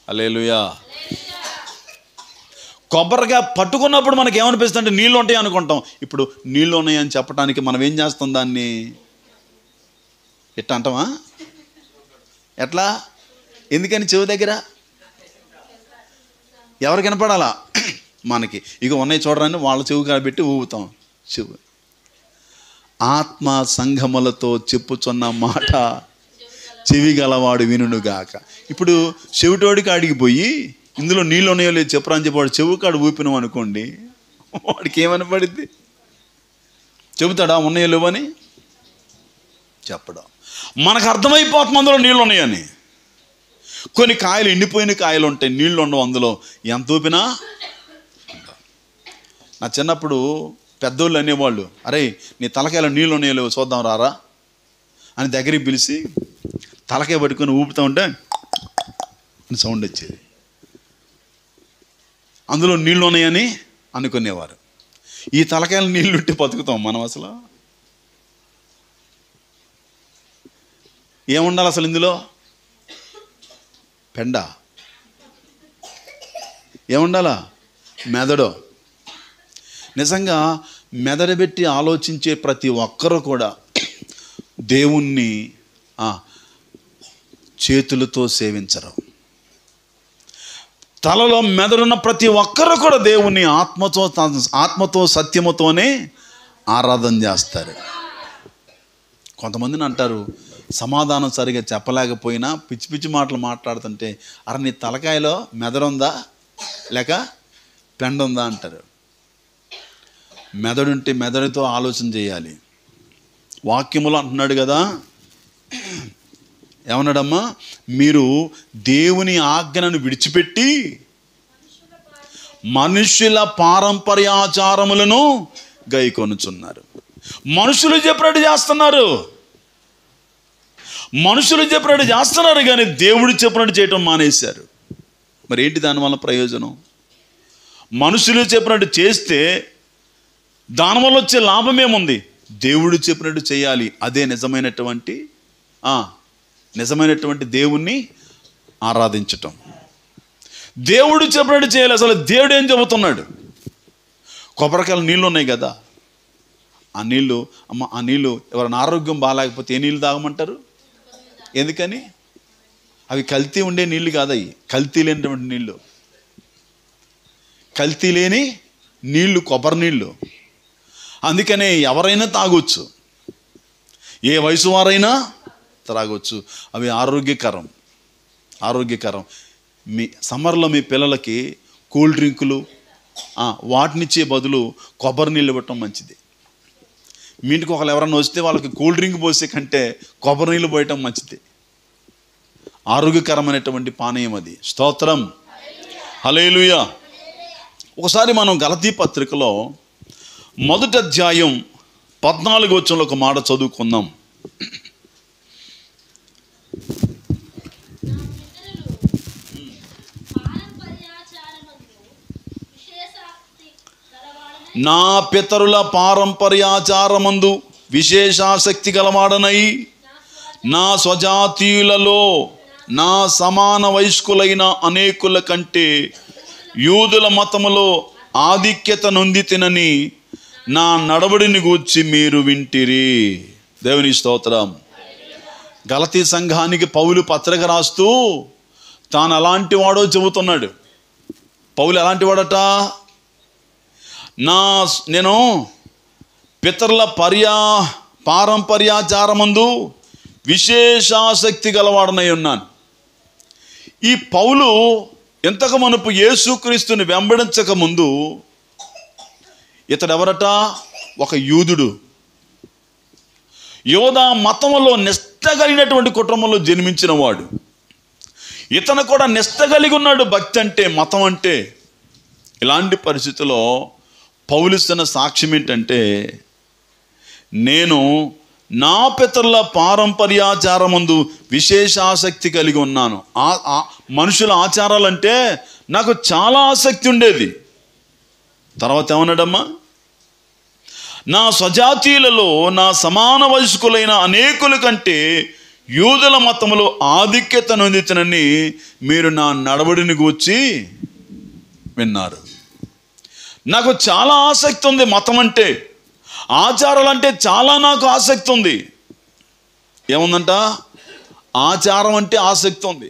A: హల్లెలూయా. కొబ్బరికాయ పట్టుకున్నప్పుడు మనకి ఏమనిపిస్తుంది అంటే నీళ్ళు ఉంటాయి అనుకుంటాం. ఇప్పుడు నీళ్ళు ఉన్నాయని చెప్పడానికి మనం ఏం చేస్తాం? దాన్ని ఎట్లా అంటామా? ఎట్లా? ఎందుకని? చెవి దగ్గర ఎవరు కనపడాలా? మనకి. ఇక ఉన్నాయి చూడరాని వాళ్ళ చెవి కాబట్టి ఊపుతాం. చెవి. ఆత్మ సంఘములతో చెప్పుచున్న మాట చెవి గలవాడు వినుగాక. ఇప్పుడు చెవిటోడికి అడిగిపోయి ఇందులో నీళ్ళు ఉన్నాయో లేదు చెప్పరా అని చెప్పి వాడు చెవి కాడు ఊపినాం అనుకోండి, వాడికి ఏమని పడిద్ది? చెబుతాడా ఉన్నాయో లేవని? చెప్పడం. మనకు అర్థమైపోతుంది అందులో నీళ్ళు ఉన్నాయని. కొన్ని కాయలు ఎండిపోయిన కాయలు ఉంటాయి, నీళ్ళు ఉండవు అందులో. ఎంత ఊపినా. నా చిన్నప్పుడు పెద్దోళ్ళు అనేవాళ్ళు, అరే నీ తలకాయలో నీళ్ళు ఉన్నాయో లేవో చూద్దాం రారా అని దగ్గరికి పిలిచి తలకాయ పట్టుకొని ఊపుతూ ఉంటే అని సౌండ్ వచ్చేది. అందులో నీళ్ళు ఉన్నాయని అనుకునేవారు. ఈ తలకాయలు నీళ్ళు ఉంటే బతుకుతాం మనం? అసలు ఏముండాలి అసలు ఇందులో? పెండ ఏముండాలా? మెదడు. నిజంగా మెదడుబెట్టి ఆలోచించే ప్రతి ఒక్కరూ కూడా దేవుణ్ణి చేతులతో సేవించరు. తలలో మెదడున్న ప్రతి ఒక్కరూ కూడా దేవుణ్ణి ఆత్మతో సత్యముతోనే ఆరాధన చేస్తారు. కొంతమందిని అంటారు, సమాధానం సరిగా చెప్పలేకపోయినా పిచ్చి పిచ్చి మాటలు మాట్లాడుతుంటే, అరే నీ తలకాయలో మెదడుందా లేక పెండ ఉందా అంటారు. మెదడుంటే మెదడుతో ఆలోచన చేయాలి. వాక్యములో అంటున్నాడు కదా, ఏమన్నాడమ్మా? మీరు దేవుని ఆజ్ఞను విడిచిపెట్టి మనుష్యుల పారంపర్యాచారములను గైకొనుచున్నారు. మనుషులు చెప్పినట్టు చేస్తున్నారు. మనుషులు చెప్పినట్టు చేస్తున్నారు కానీ దేవుడు చెప్పినట్టు చేయటం మానేశారు. మరి ఏంటి దానివల్ల ప్రయోజనం? మనుషులు చెప్పినట్టు చేస్తే దానివల్ల వచ్చే లాభం ఏముంది? దేవుడు చెప్పినట్టు చేయాలి. అదే నిజమైనటువంటి దేవుణ్ణి ఆరాధించటం. దేవుడు చెప్పినట్టు చేయాలి. అసలు దేవుడు ఏం చెబుతున్నాడు? కొబ్బరికాయలు నీళ్ళు ఉన్నాయి కదా, ఆ నీళ్ళు ఎవరైనా ఆరోగ్యం బాగాలేకపోతే ఏ నీళ్ళు తాగమంటారు? ఎందుకని? అవి కల్తీ ఉండే నీళ్ళు కాదవి, కల్తీ లేనటువంటి నీళ్ళు. కల్తీ లేని నీళ్ళు కొబ్బరి నీళ్ళు. అందుకనే ఎవరైనా తాగొచ్చు, ఏ వయసు వారైనా త్రాగొచ్చు. అవి ఆరోగ్యకరం. మీ సమ్మర్లో మీ పిల్లలకి కూల్ డ్రింకులు వాటినిచ్చే బదులు కొబ్బరి నీళ్ళు ఇవ్వటం మంచిది. మీ ఇంటికి ఒకళ్ళు ఎవరైనా వస్తే వాళ్ళకి కూల్ డ్రింక్ పోసే కంటే కొబ్బరి నీళ్ళు పోయటం మంచిది. ఆరోగ్యకరమైనటువంటి పానీయం అది. స్తోత్రం, హల్లెలూయా. ఒకసారి మనం గలతీ పత్రికలో 1వ అధ్యాయం 14వ వచనంలో ఒక మాట చదువుకుందాం. నా పితరుల పారంపర్యాచారమందు విశేషాసక్తి గలవాడనై నా స్వజాతీయులలో నా సమాన వయస్కులైన అనేకుల కంటే యూదుల మతములో ఆధిక్యత నొందితినని నా నడవడిని గూర్చి మీరు వింటిరి. దేవుని స్తోత్రం. గలతీ సంఘానికి పౌలు పత్రిక రాస్తూ తాను అలాంటి వాడో చెబుతున్నాడు. పౌలు ఎలాంటి వాడట? నేను పితరుల పారంపర్యాచారమందు విశేషాసక్తి గలవాడనై ఉన్నాను. ఈ పౌలు ఎంతకు మునుపు యేసుక్రీస్తుని వెంబడించక ముందు ఇతడెవరట? ఒక యూదుడు. యోధా మతంలో నిష్ఠ కలిగినటువంటి కుటుంబంలో జన్మించిన వాడు. ఇతను కూడా నిష్ఠ కలిగి ఉన్నాడు భక్తి అంటే, మతం అంటే. ఇలాంటి పరిస్థితుల్లో పౌలిస్తున్న సాక్ష్యం ఏంటంటే, నేను నా పితరుల పారంపర్యాచారమందు విశేషాసక్తి కలిగి ఉన్నాను. మనుషుల ఆచారాలంటే నాకు చాలా ఆసక్తి ఉండేది. తర్వాత ఏమన్నాడమ్మా? నా స్వజాతీయులలో నా సమాన వయస్కులైన అనేకుల కంటే యూదుల మతములో ఆధిక్యత నొందితనని మీరు నా నడవడిని గూర్చి విన్నారు. నాకు చాలా ఆసక్తి ఉంది మతం అంటే, ఆచారాలంటే చాలా నాకు ఆసక్తి ఉంది. ఏముందంట? ఆచారం అంటే ఆసక్తి ఉంది.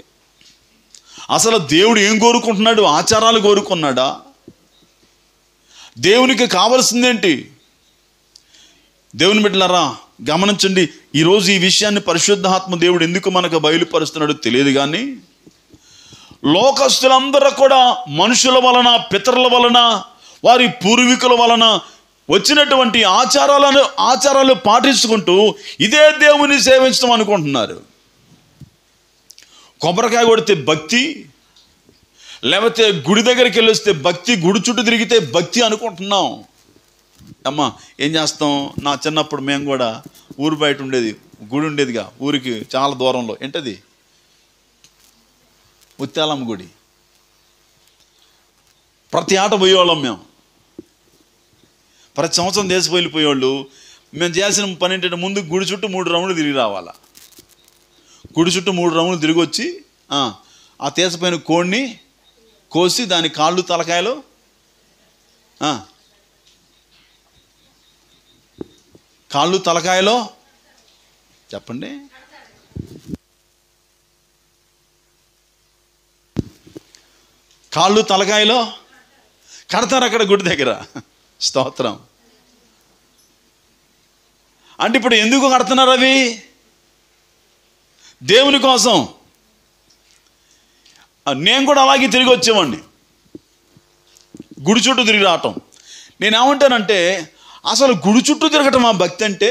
A: అసలు దేవుడు ఏం కోరుకుంటున్నాడు? ఆచారాలు కోరుకున్నాడా? దేవునికి కావలసిందేంటి? దేవుని బిడ్డలారా గమనించండి. ఈరోజు ఈ విషయాన్ని పరిశుద్ధాత్మ దేవుడు ఎందుకు మనకు బయలుపరుస్తున్నాడో తెలియదు కానీ, లోకస్తులందరూ కూడా మనుషుల వలన, పితరుల వలన, వారి పూర్వీకుల వలన వచ్చినటువంటి ఆచారాలు పాటించుకుంటూ ఇదే దేవుని సేవించడం అనుకుంటున్నారు. కొబ్బరికాయ కొడితే భక్తి, లేకపోతే గుడి దగ్గరికి వెళ్ళి వస్తే భక్తి, గుడి చుట్టూ తిరిగితే భక్తి అనుకుంటున్నాం. అమ్మా ఏం చేస్తాం? నా చిన్నప్పుడు మేము కూడా ఊరు బయట ఉండేది గుడి ఉండేదిగా, ఊరికి చాలా దూరంలో. ఏంటది? ముత్యాలమ్మ గుడి. ప్రతి ఆట పోయేవాళ్ళం మేము. ప్రతి సంవత్సరం దేశం వెళ్ళిపోయేవాళ్ళు. మేము చేసిన పని ఏంటంటే, ముందు గుడి చుట్టూ 3 రౌండ్లు తిరిగి రావాలా. గుడి చుట్టూ 3 రౌండ్లు తిరిగి వచ్చి ఆ తీసపోయిన కోడిని కోసి దాని కాళ్ళు తలకాయలు చెప్పండి, కాళ్ళు తలకాయలో కడతారు అక్కడ గుడి దగ్గర. స్తోత్రం. అంటే ఇప్పుడు ఎందుకు కడుతున్నారు అవి? దేవుని కోసం. నేను కూడా అలాగే తిరిగి వచ్చేవాడిని, గుడి చుట్టూ తిరిగి రావటం. నేనేమంటానంటే, అసలు గుడి చుట్టూ తిరగటమా భక్తి అంటే?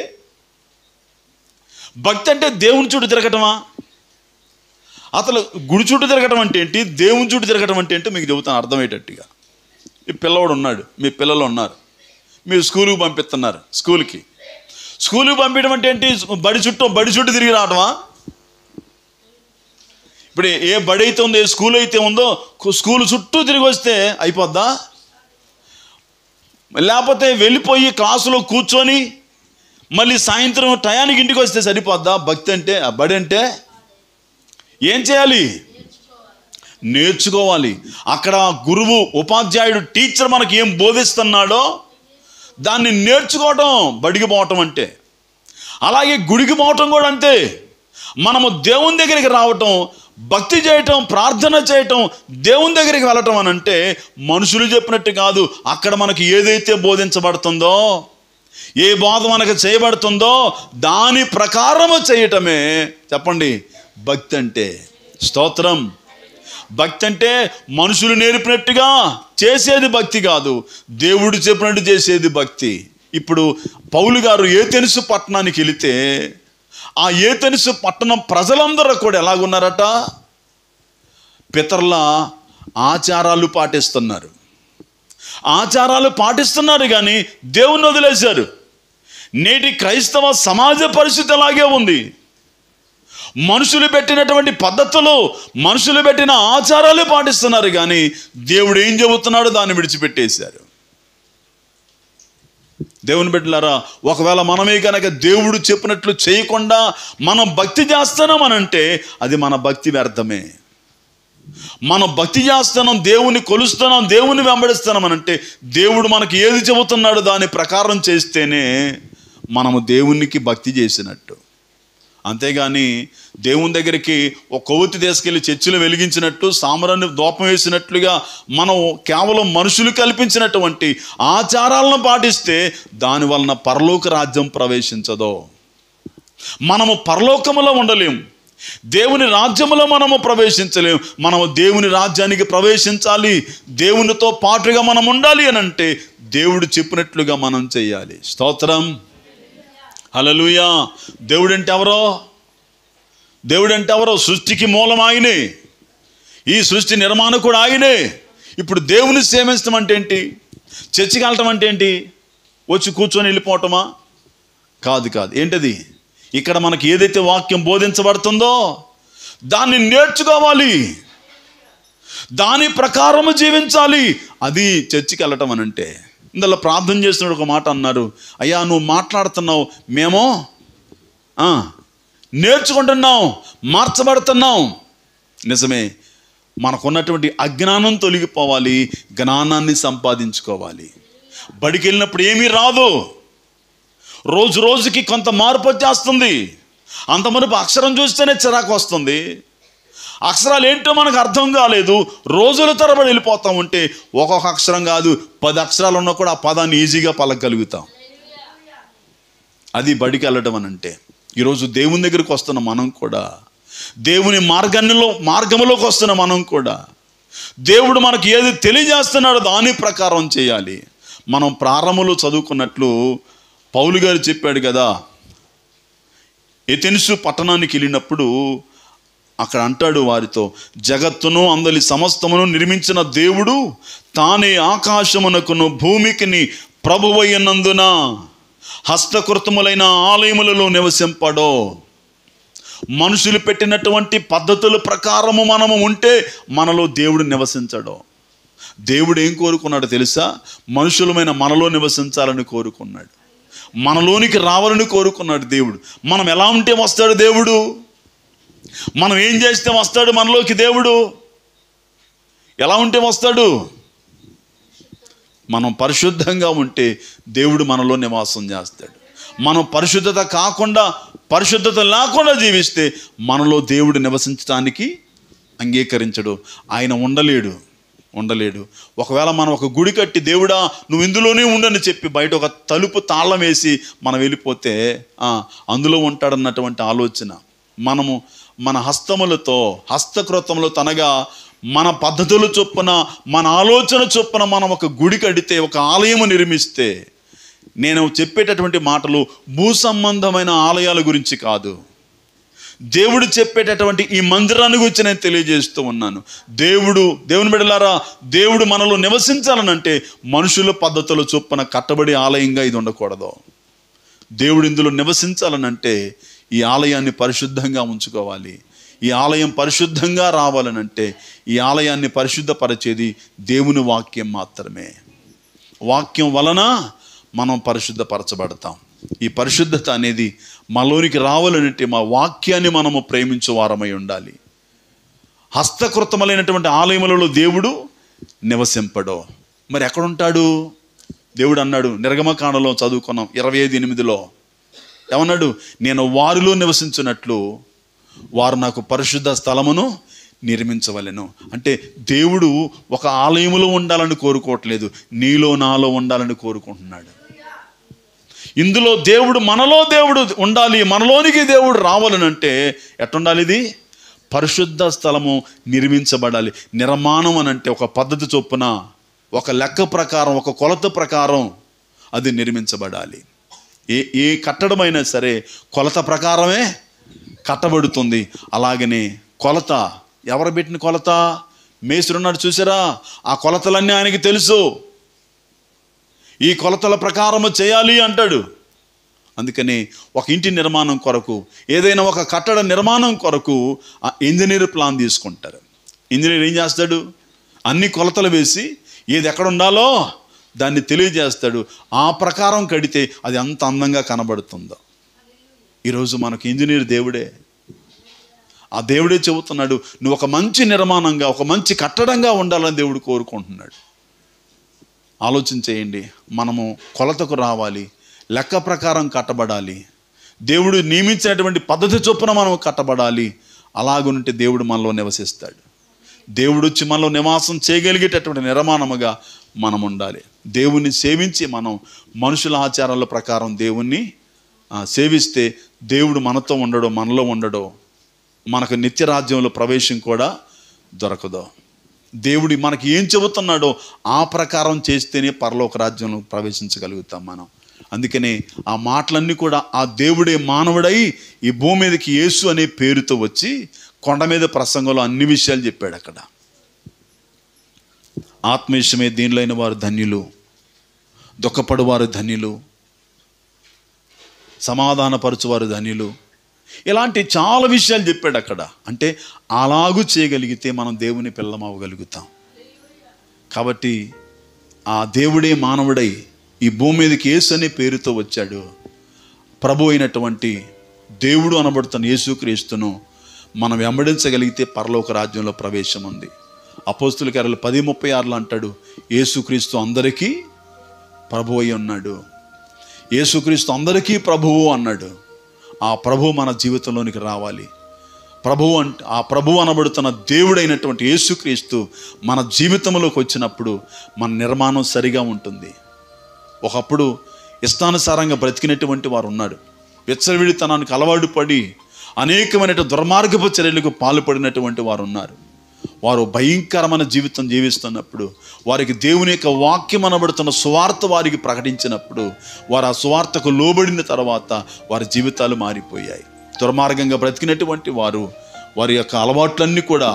A: భక్తి అంటే దేవుని చుట్టూ తిరగటమా? అసలు గుడి చుట్టూ తిరగటం అంటే ఏంటి, దేవుని చుట్టూ తిరగటం అంటే ఏంటో మీకు చెబుతాను అర్థమయ్యేటట్టుగా. ఈ పిల్లవాడు ఉన్నాడు, మీ పిల్లలు ఉన్నారు, మీరు స్కూల్కి పంపిస్తున్నారు. స్కూల్కి పంపించడం అంటే ఏంటి? బడి చుట్టూ తిరిగి రావటమా? ఇప్పుడు ఏ బడి అయితే ఉందో, ఏ స్కూల్ అయితే ఉందో, స్కూల్ చుట్టూ తిరిగి వస్తే అయిపోద్దా? లేకపోతే వెళ్ళిపోయి క్లాసులో కూర్చొని మళ్ళీ సాయంత్రం టయానికి ఇంటికి వస్తే సరిపోద్దా? భక్తి అంటే, ఆ బడి అంటే ఏం చేయాలి? నేర్చుకోవాలి. అక్కడ గురువు, ఉపాధ్యాయుడు, టీచర్ మనకి ఏం బోధిస్తున్నాడో దాన్ని నేర్చుకోవటం బడికి పోవటం అంటే. అలాగే గుడికి పోవటం కూడా అంతే. మనము దేవుని దగ్గరికి రావటం, భక్తి చేయటం, ప్రార్థన చేయటం, దేవుని దగ్గరికి వెళ్ళటం అని అంటే మనుషులు చెప్పినట్టు కాదు. అక్కడ మనకి ఏదైతే బోధించబడుతుందో, ఏ బోధ మనకు చేయబడుతుందో దాని ప్రకారము చేయటమే చెప్పండి భక్తి అంటే. స్తోత్రం. భక్తి అంటే మనుషులు నేర్పినట్టుగా చేసేది భక్తి కాదు, దేవుడు చెప్పినట్టు చేసేది భక్తి. ఇప్పుడు పౌలు గారు ఏథెన్సు పట్టణానికి వెళితే ఆ ఏథెన్సు పట్టణం ప్రజలందరూ కూడా ఎలాగున్నారట? పితరుల ఆచారాలు పాటిస్తున్నారు. ఆచారాలు పాటిస్తున్నారు కానీ దేవుణ్ణి వదిలేశారు. నేటి క్రైస్తవ సమాజ పరిస్థితి అలాగే ఉంది. మనుషులు పెట్టినటువంటి పద్ధతులు, మనుషులు పెట్టిన ఆచారాలు పాటిస్తున్నారు కానీ దేవుడు ఏం చెబుతున్నాడో దాన్ని విడిచిపెట్టేశారు. దేవుని బిడ్డలారా, ఒకవేళ మనమే కనుక దేవుడు చెప్పినట్లు చేయకుండా మనం భక్తి చేస్తున్నామనంటే అది మన భక్తి వ్యర్థమే. మనం భక్తి చేస్తున్నాం, దేవుని కొలుస్తున్నాం, దేవుని వెంబడిస్తున్నామనంటే దేవుడు మనకి ఏది చెబుతున్నాడో దాని ప్రకారం చేస్తేనే మనము దేవునికి భక్తి చేసినట్టు. అంతేగాని దేవుని దగ్గరికి ఒక కొవ్వొత్తి తీసుకెళ్ళి చర్చిలో వెలిగించినట్టు, సాంబ్రాన్ని దూపం వేసినట్లుగా మనం కేవలం మనుషులు కల్పించినటువంటి ఆచారాలను పాటిస్తే దాని వలన పరలోక రాజ్యం ప్రవేశించదో. మనము పరలోకములో ఉండలేము, దేవుని రాజ్యములో మనము ప్రవేశించలేము. మనము దేవుని రాజ్యానికి ప్రవేశించాలి, దేవునితో పాటుగా మనం ఉండాలి అని అంటే దేవుడు చెప్పినట్లుగా మనం చేయాలి. స్తోత్రం. హల్లెలూయా. దేవుడంటే ఎవరో? దేవుడంటే ఎవరో? సృష్టికి మూలం ఆయనే, ఈ సృష్టి నిర్మాణకుడు ఆయనే. ఇప్పుడు దేవుని సేవించడం అంటే ఏంటి? చర్చికి వెళ్ళటం అంటే ఏంటి? వచ్చి కూర్చొని వెళ్ళిపోవటమా? కాదు కాదు. ఏంటది? ఇక్కడ మనకి ఏదైతే వాక్యం బోధించబడుతుందో దాన్ని నేర్చుకోవాలి, దాని ప్రకారము జీవించాలి. అది చర్చికి వెళ్ళటం అని అంటే. ఇందులో ప్రార్థన చేస్తున్నాడు ఒక మాట అన్నారు, అయ్యా నువ్వు మాట్లాడుతున్నావు, మేము నేర్చుకుంటున్నాం, మార్చబడుతున్నాం. నిజమే, మనకున్నటువంటి అజ్ఞానం తొలగిపోవాలి, జ్ఞానాన్ని సంపాదించుకోవాలి. బడికి వెళ్ళినప్పుడు ఏమీ రాదు, రోజు రోజుకి కొంత మార్పు వచ్చేస్తుంది. అంత మునుపు అక్షరం చూస్తేనే చిరాకు వస్తుంది, అక్షరాలు ఏంటో మనకు అర్థం కాలేదు, రోజుల తరబడి వెళ్ళిపోతాం. ఉంటే ఒక్కొక్క అక్షరం కాదు 10 అక్షరాలు ఉన్నా కూడా ఆ పదాన్ని ఈజీగా పలకగలుగుతాం. అది బడికి వెళ్ళడం అని అంటే. ఈరోజు దేవుని దగ్గరికి వస్తున్న మనం కూడా, దేవుని మార్గంలోకి వస్తున్న మనం కూడా దేవుడు మనకి ఏది తెలియజేస్తున్నాడో దాని ప్రకారం చేయాలి. మనం ప్రారంభంలో చదువుకున్నట్లు పౌలు గారు చెప్పాడు కదా, ఏథెన్సు పట్టణానికి వెళ్ళినప్పుడు అక్కడ అంటాడు వారితో, జగత్తును అందలి సమస్తమును నిర్మించిన దేవుడు తానే ఆకాశమునకును భూమికిని ప్రభువైనందున హస్తకృతములైన ఆలయములలో నివసింపడో. మనుషులు పెట్టినటువంటి పద్ధతుల ప్రకారము మనము ఉంటే మనలో దేవుడు నివసించడో. దేవుడు ఏం కోరుకున్నాడో తెలుసా? మనుషులమైన మనలో నివసించాలని కోరుకున్నాడు, మనలోనికి రావాలని కోరుకున్నాడు దేవుడు. మనం ఎలా ఉంటే వస్తాడు దేవుడు? మనం ఏం చేస్తే వస్తాడు మనలోకి దేవుడు? ఎలా ఉంటే వస్తాడు? మనం పరిశుద్ధంగా ఉంటే దేవుడు మనలో నివాసం చేస్తాడు. మనం పరిశుద్ధత కాకుండా, పరిశుద్ధత లేకుండా జీవిస్తే మనలో దేవుడు నివసించడానికి అంగీకరించడు, ఆయన ఉండలేడు. ఒకవేళ మనం ఒక గుడి కట్టి దేవుడా నువ్వు ఇందులోనే ఉండని చెప్పి బయట ఒక తలుపు తాళం వేసి మనం వెళ్ళిపోతే అందులో ఉంటాడన్నటువంటి ఆలోచన. మనము మన హస్తకృతంలో తనగా మన పద్ధతుల చొప్పున, మన ఆలోచన చొప్పున మనం ఒక గుడి కడితే, ఒక ఆలయము నిర్మిస్తే, నేను చెప్పేటటువంటి మాటలు భూ సంబంధమైన ఆలయాల గురించి కాదు, దేవుడు చెప్పేటటువంటి ఈ మందిరాన్ని గురించి నేను తెలియజేస్తూ ఉన్నాను. దేవుని బిడ్డలారా, దేవుడు మనలో నివసించాలనంటే మనుషుల పద్ధతుల చొప్పున కట్టబడి ఆలయంగా ఇది ఉండకూడదు. దేవుడు ఇందులో నివసించాలనంటే ఈ ఆలయాన్ని పరిశుద్ధంగా ఉంచుకోవాలి. ఈ ఆలయం పరిశుద్ధంగా రావాలనంటే ఈ ఆలయాన్ని పరిశుద్ధపరిచేది దేవుని వాక్యం మాత్రమే. వాక్యం వలన మనం పరిశుద్ధపరచబడతాం. ఈ పరిశుద్ధత అనేది మనలోనికి రావాలనంటే మా వాక్యాన్ని మనము ప్రేమించే వారమై ఉండాలి. హస్తకృతములైనటువంటి ఆలయములలో దేవుడు నివసింపడో. మరి ఎక్కడుంటాడు? దేవుడు అన్నాడు, నిర్గమకాండలో చదువుకున్నాం 25:8 ఏమన్నాడు? నేను వారిలో నివసించినట్లు వారు నాకు పరిశుద్ధ స్థలమును నిర్మించవలెను. అంటే దేవుడు ఒక ఆలయములో ఉండాలని కోరుకోవట్లేదు, నీలో నాలో ఉండాలని కోరుకుంటున్నాడు. ఇందులో దేవుడు మనలో దేవుడు ఉండాలి, మనలోనికి దేవుడు రావాలనంటే ఎట్టుండాలి? ఇది పరిశుద్ధ స్థలము నిర్మించబడాలి. నిర్మాణం అనంటే ఒక పద్ధతి చొప్పున, ఒక లెక్క ప్రకారం, ఒక కొలత ప్రకారం అది నిర్మించబడాలి. ఏ కట్టడమైనా సరే కొలత ప్రకారమే కట్టబడుతుంది. అలాగనే కొలత, ఎవరు పెట్టిన కొలత? మేస్త్రి ఉన్నాడు చూసారా, ఆ కొలతలన్నీ ఆయనకి తెలుసు. ఈ కొలతల ప్రకారము చేయాలి అంటాడు. అందుకని ఒక ఇంటి నిర్మాణం కొరకు, ఏదైనా ఒక కట్టడ నిర్మాణం కొరకు ఆ ఇంజనీర్ ప్లాన్ తీసుకుంటారు. ఇంజనీర్ ఏం చేస్తాడు? అన్ని కొలతలు వేసి ఏది ఎక్కడ ఉండాలో దాన్ని తెలియజేస్తాడు. ఆ ప్రకారం కడితే అది అంత అందంగా కనబడుతుందో. ఈరోజు మనకు ఇంజనీర్ దేవుడే. ఆ దేవుడే చెబుతున్నాడు, నువ్వు ఒక మంచి నిర్మాణంగా, ఒక మంచి కట్టడంగా ఉండాలని దేవుడు కోరుకుంటున్నాడు. ఆలోచన చేయండి. మనము కొలతకు రావాలి, లెక్క ప్రకారం కట్టబడాలి, దేవుడు నియమించినటువంటి పద్ధతి చొప్పున మనం కట్టబడాలి. అలాగుంటే దేవుడు మనలో నివసిస్తాడు. దేవుడు వచ్చి మనలో నివాసం చేయగలిగేటటువంటి నిర్మాణముగా మనం ఉండాలి. దేవుణ్ణి సేవించి మనం మనుషుల ఆచారాల ప్రకారం దేవుణ్ణి సేవిస్తే దేవుడు మనతో ఉండడో, మనలో ఉండడో, మనకు నిత్య రాజ్యంలో ప్రవేశం కూడా దొరకదు. దేవుడు మనకి ఏం చెబుతున్నాడో ఆ ప్రకారం చేస్తేనే పరలోక రాజ్యంలో ప్రవేశించగలుగుతాం మనం. అందుకనే ఆ మాటలన్నీ కూడా ఆ దేవుడే మానవుడై ఈ భూమి మీదకి యేసు అనే పేరుతో వచ్చి కొండ మీద ప్రసంగంలో అన్ని విషయాలు చెప్పాడు. అక్కడ ఆత్మవిషయమే దీనిలైన వారు ధన్యులు, దుఃఖపడువారు ధన్యులు, సమాధానపరచువారు ధన్యులు, ఇలాంటి చాలా విషయాలు చెప్పాడు అక్కడ. అంటే అలాగూ చేయగలిగితే మనం దేవుని పిల్లమవ్వగలుగుతాం. కాబట్టి ఆ దేవుడే మానవుడై ఈ భూమి మీదకి యేసు అనే పేరుతో వచ్చాడు. ప్రభు అయినటువంటి దేవుడు అనబడుతున్న యేసుక్రీస్తును మనం వెంబడించగలిగితే పరలోక రాజ్యంలో ప్రవేశం ఉంది. అపోస్తుల కార్యాలు 10:36 అంటాడు, యేసుక్రీస్తు అందరికీ ప్రభు అయి ఉన్నాడు. యేసుక్రీస్తు అందరికీ ప్రభువు అన్నాడు. ఆ ప్రభువు మన జీవితంలోనికి రావాలి. ఆ ప్రభువు అనబడుతున్న దేవుడైనటువంటి యేసుక్రీస్తు మన జీవితంలోకి వచ్చినప్పుడు మన నిర్మాణం సరిగా ఉంటుంది. ఒకప్పుడు ఇష్టానుసారంగా బ్రతికినటువంటి వారు ఉన్నారు. విచ్చలవిడితనానికి అలవాటు పడి అనేకమైన దుర్మార్గపు చర్యలకు పాల్పడినటువంటి వారు ఉన్నారు. వారు భయంకరమైన జీవితం జీవిస్తున్నప్పుడు, వారికి దేవుని యొక్క వాక్యం అనబడుతున్న సువార్త వారికి ప్రకటించినప్పుడు, వారు ఆ సువార్తకు లోబడిన తర్వాత వారి జీవితాలు మారిపోయాయి. దుర్మార్గంగా బ్రతికినటువంటి వారు వారి యొక్క అలవాట్లన్నీ కూడా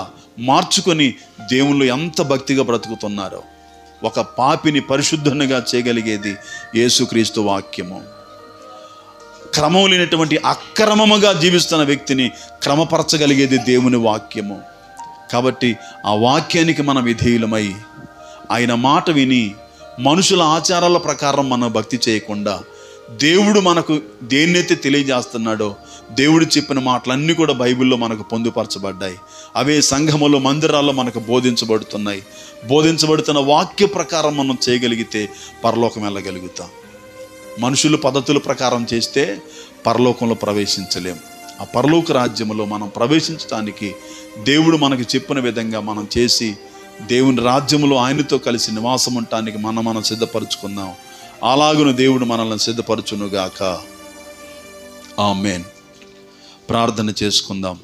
A: మార్చుకొని దేవుళ్ళు ఎంత భక్తిగా బ్రతుకుతున్నారో. ఒక పాపిని పరిశుద్ధంగా చేయగలిగేది యేసుక్రీస్తు వాక్యము. క్రమం లేనటువంటి అక్రమముగా జీవిస్తున్న వ్యక్తిని క్రమపరచగలిగేది దేవుని వాక్యము. కాబట్టి ఆ వాక్యానికి మనం విధేయులమై ఆయన మాట విని మనుషుల ఆచారాల ప్రకారం మనం భక్తి చేయకుండా దేవుడు మనకు దేన్నైతే తెలియజేస్తున్నాడో, దేవుడు చెప్పిన మాటలన్నీ కూడా బైబిల్లో మనకు పొందుపరచబడ్డాయి. అవే సంఘములో, మందిరాల్లో మనకు బోధించబడుతున్నాయి. బోధించబడుతున్న వాక్య ప్రకారం మనం చేయగలిగితే పరలోకం వెళ్ళగలుగుతాం. మనుషుల పద్ధతుల ప్రకారం చేస్తే పరలోకంలో ప్రవేశించలేం. ఆ పరలోక రాజ్యంలో మనం ప్రవేశించడానికి దేవుడు మనకి చెప్పిన విధంగా మనం చేసి దేవుని రాజ్యంలో ఆయనతో కలిసి నివాసం ఉండటానికి మనం సిద్ధపరచుకుందాం. అలాగున దేవుడు మనల్ని సిద్ధపరచునుగాక. ఆమేన్. ప్రార్థన చేసుకుందాం.